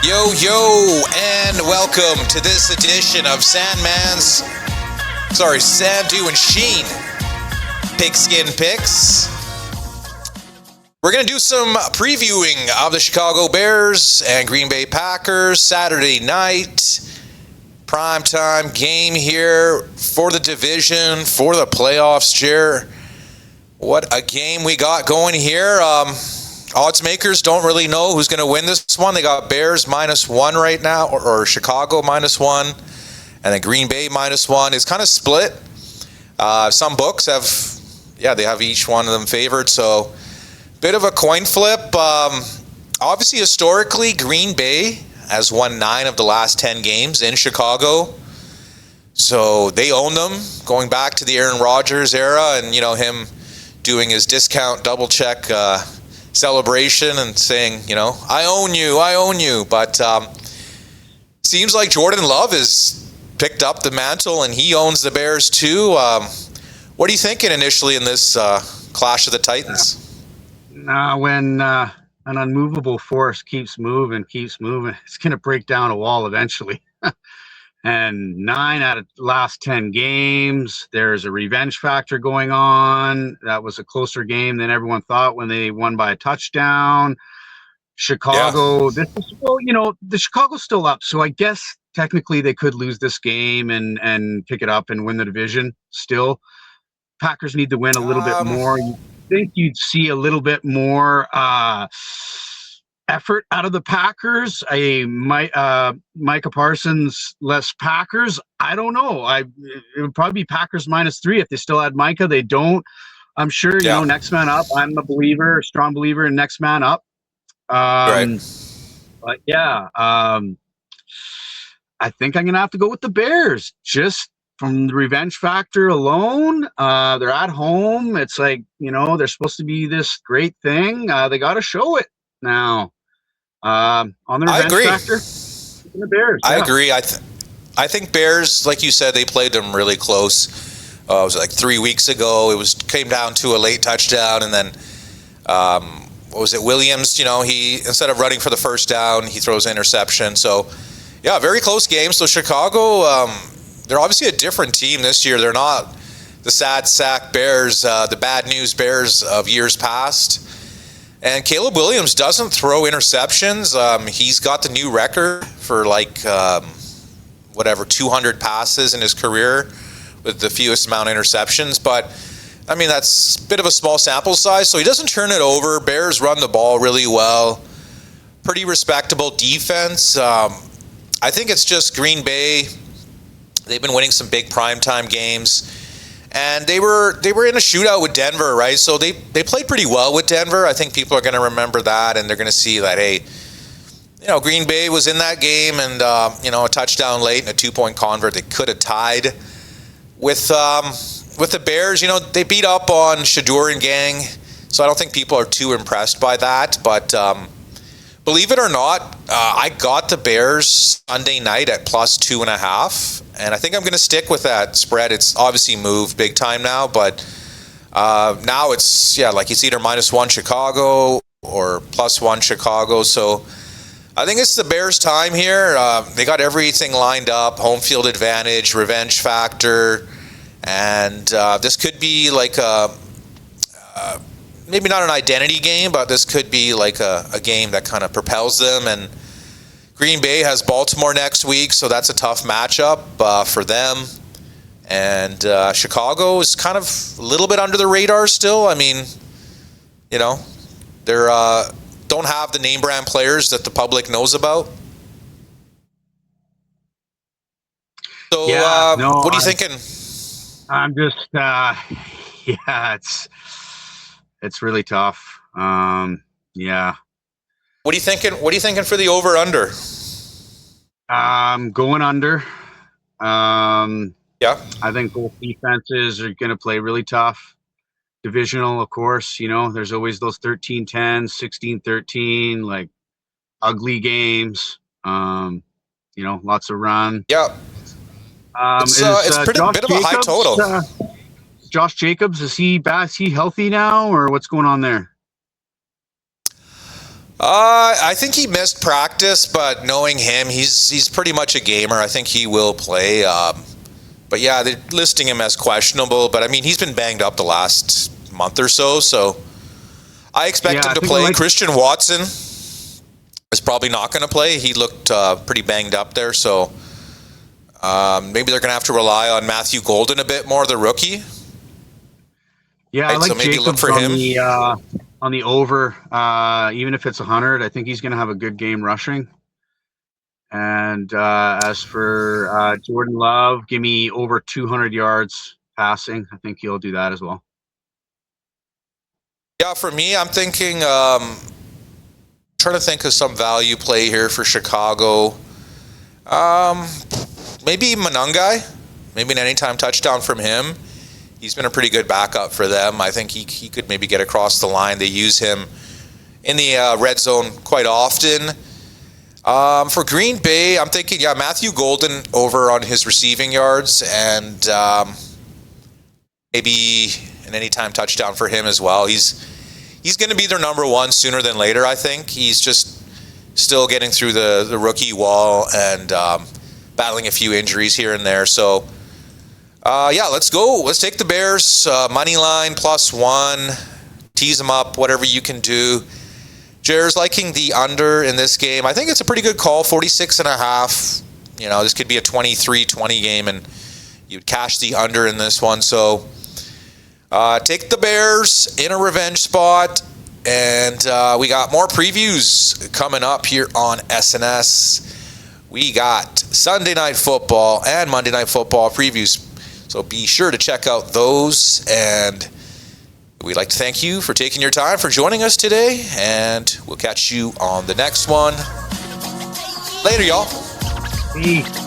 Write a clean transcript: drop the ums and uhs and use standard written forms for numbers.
Yo, yo, and welcome to this edition of Sandu and Sheen Pigskin Picks. We're going to do some previewing of the Chicago Bears and Green Bay Packers Saturday night. Primetime game here for the division, for the playoffs, Jer. What a game we got going here. Odds makers don't really know who's going to win this one. They got Bears -1 right now, or Chicago -1, and then Green Bay -1. It's kind of split. Some books have, they have each one of them favored, so bit of a coin flip. Obviously, historically, Green Bay has won 9 of the last 10 games in Chicago, so they own them, going back to the Aaron Rodgers era, and him doing his discount double check celebration and saying, I own you. But seems like Jordan Love has picked up the mantle and he owns the Bears too. What are you thinking initially in this clash of the Titans? When an unmovable force keeps moving, it's going to break down a wall eventually. And 9 out of the last 10 games, there's a revenge factor going on. That was a closer game than everyone thought when they won by a touchdown. Chicago, the Chicago's still up, so I guess technically they could lose this game and pick it up and win the division still. Packers need to win a little bit more. You think you'd see a little bit more effort out of the Packers. Micah Parsons less Packers. I don't know. It would probably be Packers -3 if they still had Micah. They don't. I'm sure, next man up. I'm a strong believer in next man up. Right. But I think I'm going to have to go with the Bears just from the revenge factor alone. They're at home. It's like, they're supposed to be this great thing. They got to show it now. On the revenge factor, the Bears. I agree. I think Bears, like you said, they played them really close. It was like 3 weeks ago. It came down to a late touchdown, and then what was it? Williams. He, instead of running for the first down, he throws an interception. So, very close game. So Chicago, they're obviously a different team this year. They're not the sad sack Bears, the bad news Bears of years past. And Caleb Williams doesn't throw interceptions. He's got the new record for 200 passes in his career with the fewest amount of interceptions. But, that's a bit of a small sample size, so he doesn't turn it over. Bears run the ball really well. Pretty respectable defense. I think it's just Green Bay. They've been winning some big primetime games. And they were in a shootout with Denver, right? So they played pretty well with Denver. I think people are going to remember that, and they're going to see that, hey, Green Bay was in that game, and a touchdown late and a 2-point convert. They could have tied with the Bears. They beat up on Shador and gang, so I don't think people are too impressed by that. But believe it or not, I got the Bears Sunday night at +2.5. And I think I'm going to stick with that spread. It's obviously moved big time now, but now it's, it's either -1 Chicago or +1 Chicago. So I think it's the Bears' time here. They got everything lined up, home field advantage, revenge factor, and this could be like maybe not an identity game, but this could be like a game that kind of propels them. And Green Bay has Baltimore next week, so that's a tough matchup for them. And Chicago is kind of a little bit under the radar still. They don't have the name brand players that the public knows about. So what are you thinking? I'm just, it's really tough. What are you thinking? What are you thinking for the over/under? Going under. Yeah. I think both defenses are going to play really tough. Divisional, of course. There's always those 13-10, 16-13, like ugly games. Lots of run. Yeah. It's pretty bit of a high total. Josh Jacobs, is he back? Is he healthy now, or what's going on there? I think he missed practice, but knowing him, he's pretty much a gamer. I think he will play. But yeah, they're listing him as questionable. But I mean, he's been banged up the last month or so, so I expect him to play. Christian Watson is probably not going to play. He looked pretty banged up there, so maybe they're going to have to rely on Matthew Golden a bit more, the rookie. Yeah, right? I like So maybe Jacobs look for him. on the over. Even if it's 100, I think he's going to have a good game rushing. And as for Jordan Love, give me over 200 yards passing. I think he'll do that as well. Yeah, for me, I'm thinking, trying to think of some value play here for Chicago. Maybe Monangai, maybe an anytime touchdown from him. He's been a pretty good backup for them. I think he could maybe get across the line. They use him in the red zone quite often. For Green Bay, I'm thinking, Matthew Golden over on his receiving yards, and maybe an anytime touchdown for him as well. He's going to be their number one sooner than later, I think. He's just still getting through the rookie wall and battling a few injuries here and there. So, let's go. Let's take the Bears, money line, +1, tease them up, whatever you can do. Jer's liking the under in this game. I think it's a pretty good call, 46.5. This could be a 23-20 game, and you'd cash the under in this one. So take the Bears in a revenge spot, and we got more previews coming up here on SNS. We got Sunday Night Football and Monday Night Football previews, so be sure to check out those, and we'd like to thank you for taking your time for joining us today, and we'll catch you on the next one. Later, y'all. Peace.